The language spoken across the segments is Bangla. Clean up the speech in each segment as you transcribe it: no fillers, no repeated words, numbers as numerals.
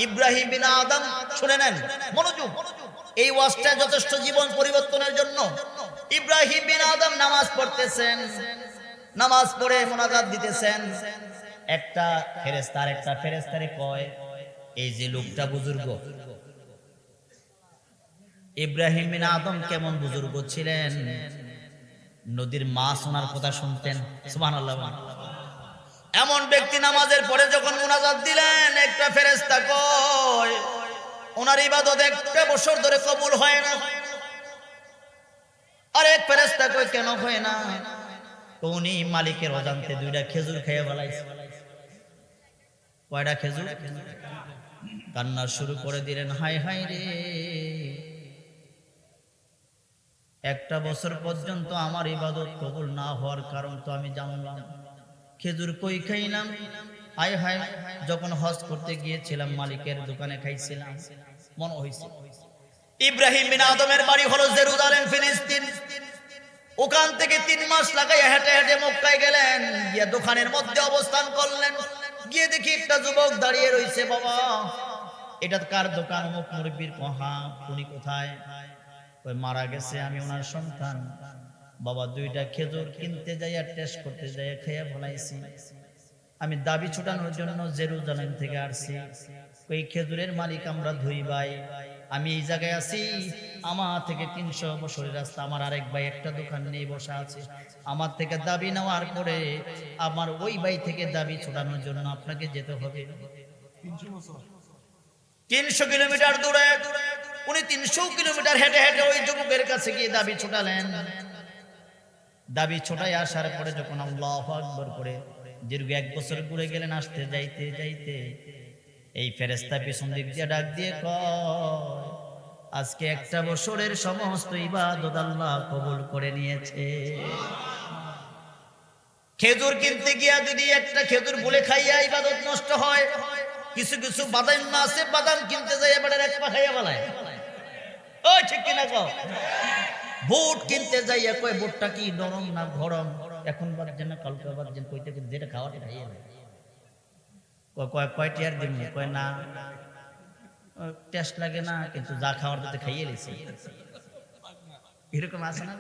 ইব্রাহিম বিন আদম, শুনে নেন মনোযোগ, এই ওয়াজটা যথেষ্ট জীবন পরিবর্তনের জন্য। ইব্রাহিম বিন আদম নামাজ পড়তেছেন, নামাজ পড়ে মুনাজাত দিতেছেন। একটা ফেরেশতারে কয়, এই যে লোকটা বুজুর্গ, ইব্রাহিম বিন আদম কেমন বুজুর্গ ছিলেন, নদীর মাছ ওনার কথা শুনতেন। সুবহানাল্লাহ। এমন ব্যক্তি নামাজের পরে যখন মুনাজাত দিলেন, একটা ফেরেশতা কয় ওনার ইবাদত একটা বছর ধরে কবুল হয় না। আরেক ফেরেশতা কয় কেন হয় না? উনি মালিকের অজান্তে দুইটা খেজুর খেয়ে ফেলাইছে। কয়টা খেজুর? কান্না শুরু করে দিলেন, হায় হায় রে, একটা বছর পর্যন্ত আমার ইবাদত কবুল না হওয়ার কারণ তো আমি জানলাম, খেজুর কই খাইলাম? হায় হায়, যখন হজ করতে গিয়েছিলাম মালিকের দোকানে খাইছিলাম মনে হইছে। ইব্রাহিম বিন আদমের বাড়ি হলো জেরুজালেম, ফিলিস্তিন। ওখান থেকে 3 মাস লাগাইয়া হেঁটে হেঁটে মক্কায় গেলেন, গিয়ে দোকানের মধ্যে অবস্থান করলেন। গিয়ে দেখি একটা যুবক দাঁড়িয়ে রইছে। বাবা, এটা কার দোকান? মুখ মুরব্বির কহা, উনি কোথায়? ওই মারা গেছে, আমি ওনার সন্তান। বাবা, 2টা খেজুর কিনতে যাইয়া টেস্ট করতে যাইয়া খেয়ে ফলাইছি। আমি দাবি ছুটানোর জন্য জেরুজালেম থেকে আসছি। ওই খেজুরের মালিক আমরা 2 ভাই। আমি এই জায়গায় আছি, আমার থেকে 300 বছরের রাস্তা। আমার আরেক ভাই একটা দোকান নিয়ে বসে আছে। আমার থেকে দাবি নেওয়ার পরে আমার ওই ভাই থেকে দাবি ছুটানোর জন্য আপনাকে যেতে হবে 300 কিলোমিটার দূরে। উনি 300 কিলোমিটার হেঁটে হেঁটে ওই যুবকের কাছে গিয়ে দাবি ছুটালেন। দাবি ছুটাই আসার পরে যখন আল্লাহু আকবার করে দীর্ঘ 1 বছর ঘুরে গেলেন, আসতে যাইতে যাইতে এই ফেরেশতা পিছন দিক দিয়ে ডাক দিয়ে কয়, আজকে একটা বছরের সমস্ত ইবাদত আল্লাহ কবুল করে নিয়েছে। খেজুর কিনতে গিয়া যদি একটা খেজুর ভুলে খাইয়া ইবাদত নষ্ট হয়, কিছু কিছু বাদাম আছে, বাদাম কিনতে যাই এবার এক পা খাইয়া বলায়, ওই ঠিক কিনা কও? বুট কিনতে যাইয়া কয় বুটটা কি নরম না গরম, এখন বাদছেন না কালকে বাদছেন, কইতে যেটা খাওয়াটা খাইয়া কয় কয়টি আর দিন, কয় না টেস্ট লাগে না, কিন্তু যা খাওয়ার দিতে খাইয়ে লিছি। এরকম আছে না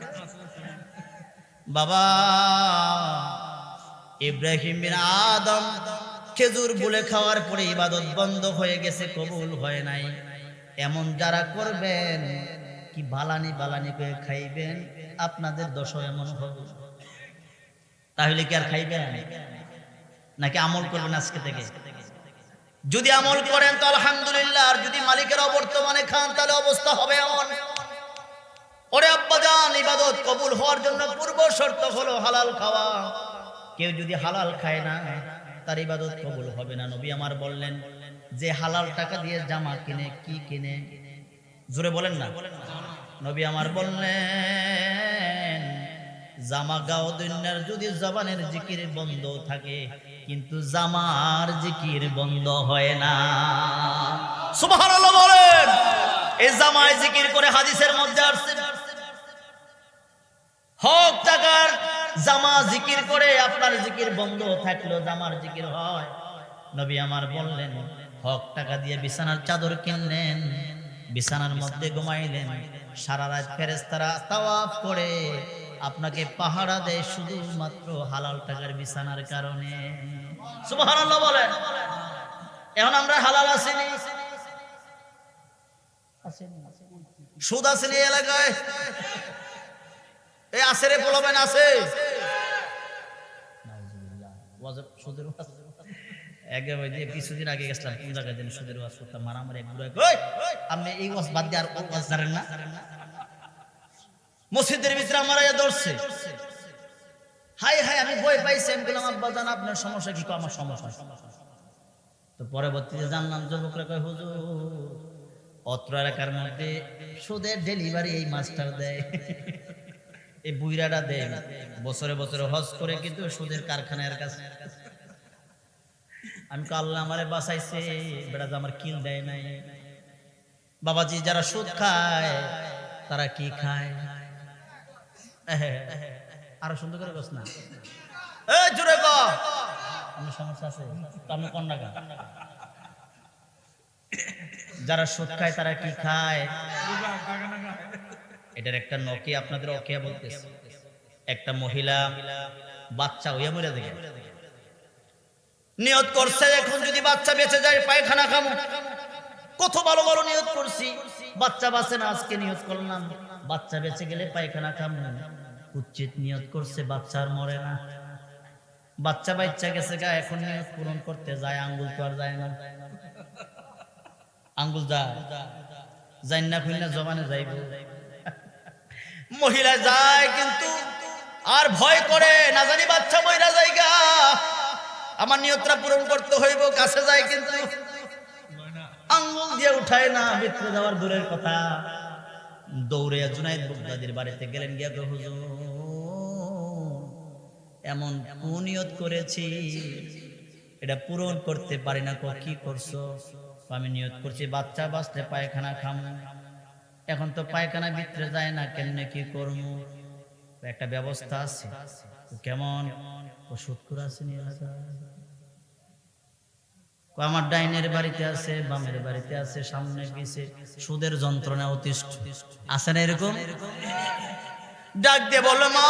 বাবা? ইব্রাহিম বিন আদম খেজুর বলে খাওয়ার পরে ইবাদত বন্ধ হয়ে গেছে, কবুল হয় নাই। এমন যারা করবেন, কি বালানি বালানি করে খাইবেন, আপনাদের দশা এমন হবে। তাহলে কি আর খাইবেন নাকি আমল করবেন আজকে থেকে? যদি আমল করেন তো আলহামদুলিল্লাহ, আর যদি মালিকের অবর্তমানে খান তাহলে অবস্থা হবে এমন। ওরে আব্বাজান, ইবাদত কবুল হওয়ার জন্য পূর্ব শর্ত হলো হালাল খাওয়া। কেউ যদি হালাল খায় না, তার ইবাদত কবুল হবে না। নবী আমার বললেন, যে হালাল টাকা দিয়ে জামা কিনে, কি কিনে? জোরে বলেন না। নবী আমার বললেন, জামা গাও দুনিয়ার যদি জবানের জিকির বন্ধ থাকে, কিন্তু জামার জিকির বন্ধ হয় না। সুবহানাল্লাহ বলেন। এই জামায় জিকির করে হাদিসের মধ্যে আসছে, হক টাকার জামা জিকির করে আপনার জিকির বন্ধ থাকলো, জামার জিকির হয়। নবী আমার বললেন, হক টাকা দিয়ে বিছানার চাদর কিনলেন, বিছানার মধ্যে ঘুমাইলেন, সারা রাত ফেরেশতারা তাওয়াফ করে আপনাকে পাহারা দেয় শুধুমাত্র হালাল টাকার বিছানার কারণে। সুবহানাল্লাহ বলেন। এখন আমরা হালাল আসিনি, সুদ আসেনি এলাকায়, এই আসরে বলবেন আছে কিছুদিন আগে গেছিলাম কোন জায়গায় যেন সুদের ওয়াজ করতাম, মারামারি আপনি এই ওয়াজ বাদ দিয়ে আর ওয়াজ জানেন না? মসজিদের ভিতরে আমার ধরছে, হাই হাই, আমি ভয় পাইছি। আমি বললাম, আব্বা জান আপনার সমস্যা কি? আমার সমস্যা। তো পরবর্তীতে জানলাম যুবকরা কয়, হুজুর অত্র এলাকার মধ্যে সুদের ডেলিভারি এই মাস্টার দেয়, এই বুইরাটা দেয়, বছরে বছরে হজ করে কিন্তু সুদের কারখানার কাছে। আমি আল্লাহ আমারে বাঁচাইছে, বেটা আমার কিল দেয় নাই। বাবাজি, যারা সুদ খায় তারা কি খায়? আরো সুন্দর করে বস না, জোরে কর। আমার সমস্যা আছে, আপনি কোন টাকা? যারা সুদ খায় তারা কি খায়? এটার একটা নকিয়া আপনাদের অকিয়া বলতেছে। একটা মহিলা বাচ্চা হইয়া মরে দেখে নিয়ত করছে এখন যদি বাচ্চা বেঁচে যায় পায়খানা খামো। কত ভালো ভালো নিয়ত করছি, বাচ্চা বাঁচে না, আজকে নিয়ত করলাম বাচ্চা বেঁচে গেলে পায়খানা খামো। উচিত নিয়ত করছে বাচ্চা আর মরে না, বাচ্চা বাচ্চা গেছে গা, এখন নিয়ত পূরণ করতে যায় আঙ্গুল তো আর যায় না। আঙ্গুল যায় না খুলনা জবানে যাইব। মহিলা যায় কিন্তু আর ভয় করে না জানি বাচ্চা মইরা যায়গা, আমার নিয়তটা পূরণ করতে হইব। কাছে যায় কিন্তু আঙ্গুল দিয়ে উঠায় না, ভিতরে যাওয়ার দূরের কথা। দৌড়ে জুনাইদ বাগদাদির বাড়িতে গেলেন, গিয়া গো হুজুর এমন নিয়ত করেছি এটা পূরণ করতে পারি না। কি করছো? আমি নিয়ত করছি বাচ্চা বাঁচলে পায়খানা খামু, এখন তো পায়খানা ভিতরে যায় না, কেমনে কি করবো? একটা ব্যবস্থা আছে। কেমন? ওষুধ করে আছে নিয়ে আমার ডাইনের বাড়িতে আছে, বামের বাড়িতে আছে, সামনে পিছে সুদের যন্ত্রণা অতিষ্ঠ আছে না এরকম? ডাক দিয়ে বলল মা,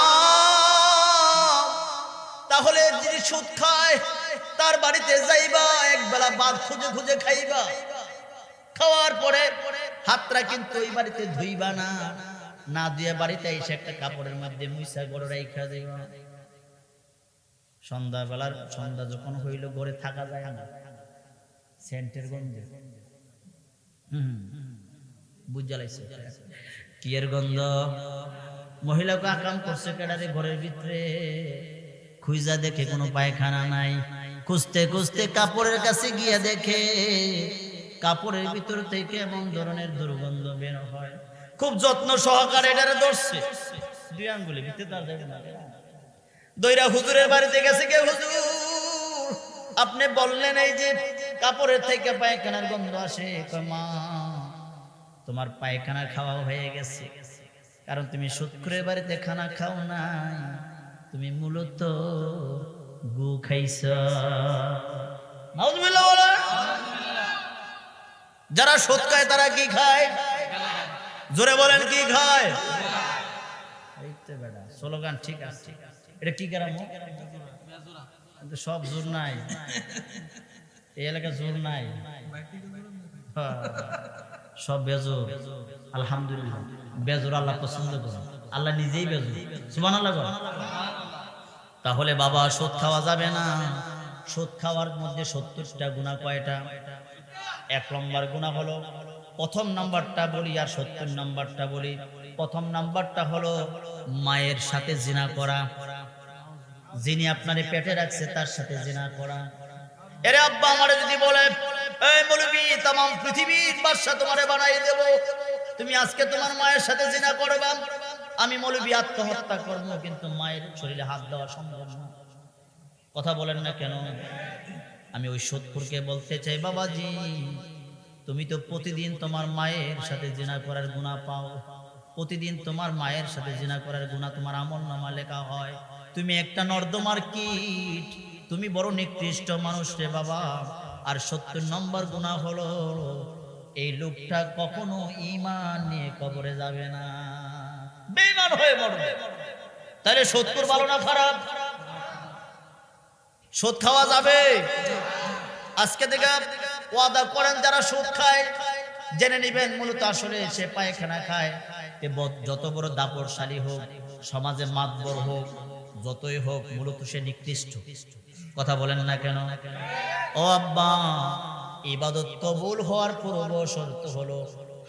তাহলে যিনি সুদ খায় তার বাড়িতে যাইবা, একবেলা ভাত খুঁজে খুঁজে খাইবা, খাওয়ার পরে হাতটা কিন্তু ওই বাড়িতে ধুইবা না, না ধুয়ে বাড়িতে এসে একটা কাপড়ের মধ্যে মুইসা গড়ে রাইখা যাইবা। সন্ধ্যা যখন হইল ঘরে থাকা যায় না, সেন্টের গন্ধ বুঝালাইছে কি এর গন্ধ। মহিলাকে আকাম করছে কেডারে ঘরের ভিতরে, খুঁজা দেখে কোনো পায়খানা নাই। খুঁজতে খুঁজতে কাপড়ের কাছে গিয়া দেখে কাপড়ের ভিতর থেকে এমন ধরনের দুর্গন্ধ বের হয়। খুব যত্ন সহকারে এটারে ধরছে, দুই আঙ্গুলে ভিতরে তার যাবে না, দইরা হুজুরের বাড়িতে গেছে। কে হুজুর, আপনি বললেন এই যে কাপড়ের থেকে পায়খানার গন্ধ আসে। মা, তোমার পায়খানা খাওয়া হয়ে গেছে, কারণ তুমি শুক্রের বাড়িতে খানা খাও নাই, তুমি মূলত গু খাইছ। নাউজুবিল্লাহ বলেন। যারা সুদ খায় তারা কি খায়? জোরে বলেন কি খায়? এই তো বেটা স্লোগান ঠিক আছে। এটা কি গ্রাম? সব জোর নাই, এই এলাকা জোর নাই, সব বেজোর। আলহামদুলিল্লাহ, বেজোর আল্লাহ পছন্দ করে, আল্লাহ নিজেই বেজোর। সুবহানাল্লাহ। তাহলে বাবা সুদ খাওয়া যাবে না। সুদ খাওয়ার মধ্যে 70টা গুনাহ কয়টা? 1 নম্বর গুনাহ হলো, প্রথম নাম্বারটা বলি আর 70 নাম্বারটা বলি। প্রথম নাম্বারটা হলো মায়ের সাথে জিনা করা, যিনি আপনারে পেটে রাখছে তার সাথে জিনা করা। এরে আব্বা আমারে যদি বলে এই মৌলবি তাম পৃথিবীর বাদশা তোমারে বানাই দেব, তুমি আজকে তোমার মায়ের সাথে জিনা করবা, আমি মৌলবি আত্মহত্যা করব, কিন্তু মায়ের শরীরে হাত দেওয়া সম্ভব না। কথা বলেন না কেন? আমি ওই সুদখোরকে বলতে চাই, বাবাজি তুমি তো প্রতিদিন তোমার মায়ের সাথে জিনা করার গুনাহ পাও, প্রতিদিন তোমার মায়ের সাথে জিনা করার গুনাহ তোমার আমলনামা লেখা হয়। তুমি একটা নর্দমার কীট, তুমি বড় নিকৃষ্ট মানুষ রে বাবা। আর 70 নম্বর গুনাহ হলো এই লোকটা কখনো ঈমান নিয়ে কবরে যাবে না, বেঈমান হয়ে মরবে। তাহলে 70 ভালো না খারাপ? সুদ খাওয়া যাবে? আজকে থেকে ওয়াদা করেন যারা সুদ খায় জেনে নেবেন মূলত আসলে সে পায়খানা খায়। যত বড় দাপটশালী হোক, সমাজে মাতবর হোক, যতই হোক, মূলত সে নিকৃষ্ট। কথা বলেন না কেন? ও আব্বা, ইবাদত কবুল হওয়ার পূর্ব শর্ত হলো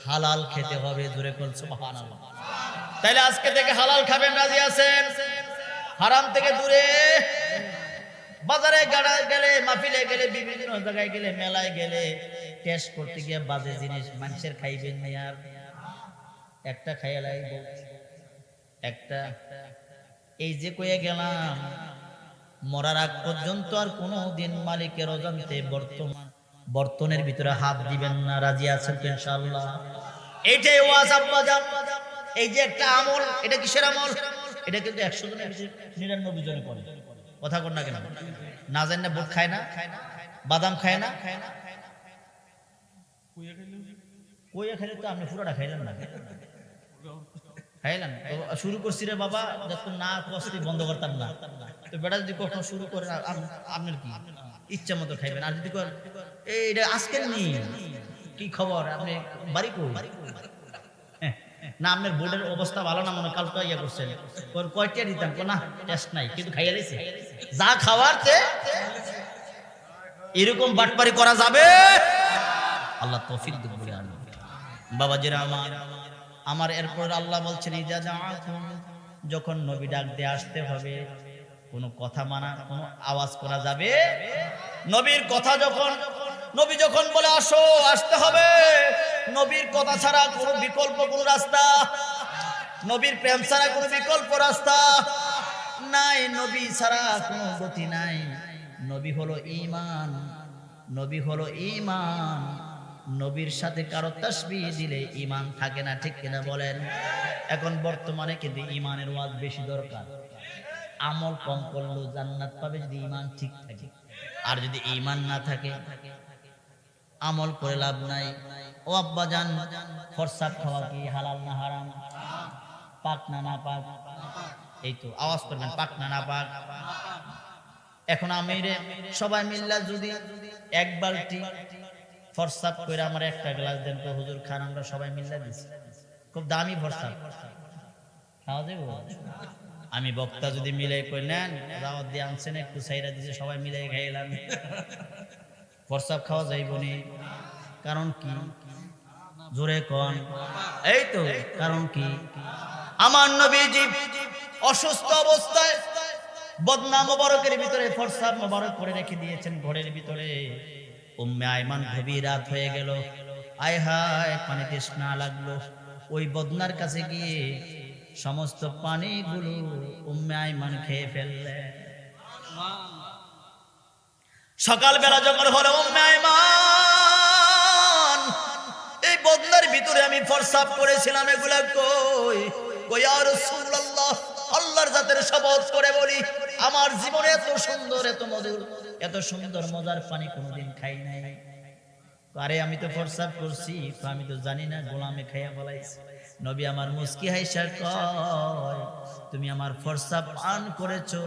হালাল খেতে হবে। জোরে বল সুবহানাল্লাহ। তাইলে আজকে থেকে হালাল খাবেন, রাজি আছেন? হারাম থেকে দূরে। বাজারে গেলে, মাহফিলে গেলে, বিভিন্ন জায়গায় গেলে, মেলায় গেলে টেস্ট করতে গিয়ে বাজে জিনিস মানুষের খাইবেন না। আর একটা খাইয়া লাগব, একটা এই যে কয়ে গেলাম, মরার আগ পর্যন্ত আর কোনোদিন মালিকের অজান্তে বর্তনের ভিতরে হাত দিবেন না। রাজি আছেন তো ইনশাআল্লাহ? এইটাই ওয়াজ আব্বা জান। এই যে একটা আমল, এটা কিসের আমল? এটা কিন্তু 100 জনের ভিতরে 99 জনে করে। কথা কর না কেন? না জানি না বুট খায় না, বাদাম খায় না, কইয়া খাইলে তো আপনি পুরোটা খাইলেন না, খাইলেন তো শুরু করছি রে বাবা, যত না কষ্টে বন্ধ করতাম না। তো বেটা যদি কখনো শুরু করেন আপনার কি ইচ্ছা মতো খাইবেন, আর যদি এইটা আজকের নি কি খবর, আপনি বাড়ি কই না, আপনার বোর্ডের অবস্থা ভালো না, মনে কালকে ইয়া করছেন, কয়টা দিতাম না টেস্ট নাই, কিন্তু খাইয়া দিয়েছে যা খাওয়ার এরকম বাটপারি করা যাবে? আল্লাহ তৌফিক দিক বলে আনো বাবাজিরা আমার। এরপর আল্লাহ বলছেন যখন নবী ডাক দিয়ে আসতে হবে, কোনো কথা মানা, কোনো আওয়াজ করা যাবে? নবীর কথা নবী যখন বলে আসো, আসতে হবে। নবীর কথা ছাড়া কোনো বিকল্প কোনো রাস্তা, নবীর প্রেম ছাড়া কোনো বিকল্প রাস্তা নাই, নবী ছাড়া কোনো গতি নাই। নবী হলো ঈমান, নবী হলো ঈমান। নবীর সাথে কারো তাসবিহ দিলে ঈমান থাকে না, ঠিক কিনা বলেন? এখন বর্তমানে কিন্তু ঈমানের ওয়াজ বেশি দরকার। আমল কম করলেও জান্নাত পাবে যদি ঈমান ঠিক থাকে, আর যদি ঈমান না থাকে আমল করে লাভ নাই। ও আব্বা জান, ফরসাদ খাওয়া কি হালাল না হারাম? পাক না না পাক? এই তো আওয়াজ করবেন, পাক না না পাক? এখন আমি সবাই মিল্লা যদি এক বালতি ফরসাদ করে আমার একটা গ্লাস দেন তো হুজুর খান, আমরা সবাই মিল্লা দিচ্ছি, খুব দামি ফরসাদ খাওয়া যাবে। আমি বক্তা যদি মিলে কই নেন দাওয়াত দিয়ে আনছেন, একটু সাইরা দিছে, সবাই মিলে খাইলাম, ফরসাদ খাওয়া যাইব নি? কারণ কি? জোরে কোন? এই তো কারণ কি? আমার নবীজি অসুস্থ অবস্থায় বদনা মোবারকের ভিতরে ফরসাদ মোবারক করে রেখে দিয়েছেন ঘরের ভিতরে। উম্মে আয়মান গভীর রাত হয়ে গেল, আয় হায় পানি তৃষ্ণা লাগলো, ওই বদনার কাছে গিয়ে সমস্ত পানিগুলো উম্মে আয়মান খেয়ে ফেললে। সকালবেলা যখন হলো, উম্মে আয়মান এই বদনার ভিতরে আমি ফরসাদ করেছিলাম, এগুলা কই? ইয়া রাসূলুল্লাহ, আল্লাহর জাতের শপথ করে বলি, আমার জীবনে এত সুন্দর, এত মধুর, এত সুন্দর মজার পানি কোনোদিন খাই নাই। আরে আমি তো ফরসাদ করছি, আমি তো জানি না, গোলামে খাইয়া বলাইছি। নবী আমার মুস্কি হাইসা কয়, তুমি আমার ফরসাদ পান করেছো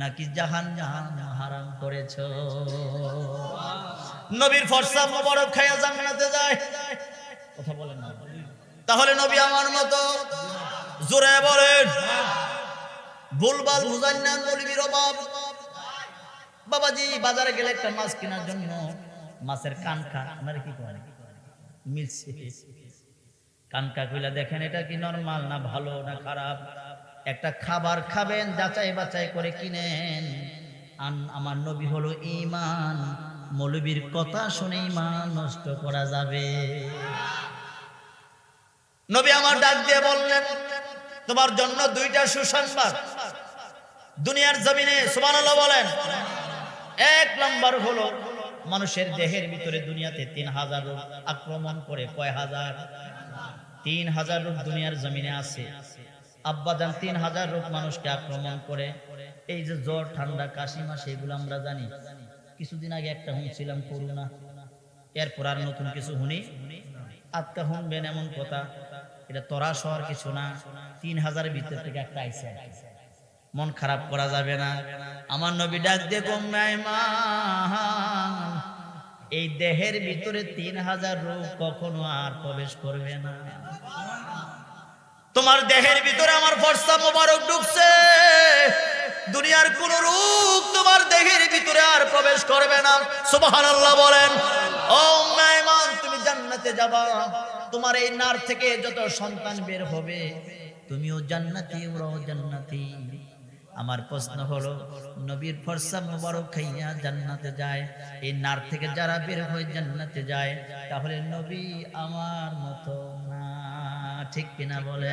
নাকি জাহান্নাম হারাম করেছো? নবীর ফরসাদ মোবারক খাইয়া জান্নাতে যায়, কথা বলেন না? তাহলে নবী আমার মতো জোরে বলেন, ভুলভাল মুজান্নান মৌলবীর অভাব। বাবাজি বাজারে গেলে একটা মাছ কেনার জন্য মাছের কানকা, আপনারা কি করেন, মিলছে কানকা কইলা দেখেন এটা কি নরমাল না ভালো না খারাপ। একটা খাবার খাবেন যাচাই বাছাই করে কিনেন। আমার নবী হলো ঈমান, মৌলবীর কথা শুনে ঈমান নষ্ট করা যাবে? নবী আমার ডাক দিয়ে বললেন, তোমার জন্য দুইটা সুসংবাদ দুনিয়ার জমিনে, সুবহানাল্লাহ বলেন। এক নাম্বার হলো মানুষের দেহের ভিতরে দুনিয়াতে 3000 রোগ আক্রমণ করে। কয় হাজার? 3000 রোগ দুনিয়ার জমিনে আছে আব্বাজান। 3000 রোগ মানুষকে আক্রমণ করে। এই যে জ্বর, ঠান্ডা, কাশি, মাসি, এগুলো আমরা জানি। কিছুদিন আগে একটা শুনছিলাম করোনা, এরপর আর নতুন কিছু শুনি? আজকে শুনবেন এমন কথা, এটা তরা শহর কিছু না, 3000 ভিতর থেকে একটা আইসে। মন খারাপ করা যাবে না। আমার নবী ডাক দিয়ে উম্মে আয়মান, এই দেহের ভিতরে 3000 রোগ কখনো আর প্রবেশ করবে না। তোমার দেহের ভিতরে আমার ফরসাদ মোবারক ঢুকছে, দুনিয়ার কোন রোগ তোমার দেহের ভিতরে আর প্রবেশ করবে না। সুবহানাল্লাহ বলেন। ও উম্মে আয়মান, তুমি জান্নাতে যাবা। তোমার এই নার থেকে যত সন্তান বের হবে তুমিও জান্নাতি, ওরাও জান্নাতি। আমার প্রশ্ন হলো, নবীর ফরসাদ মোবারক খাইয়া জান্নাতে যায়, এই নার থেকে যারা বের হয়ে জান্নাতে যায়, তাহলে নবী আমার মতো না, ঠিক কিনা বলে?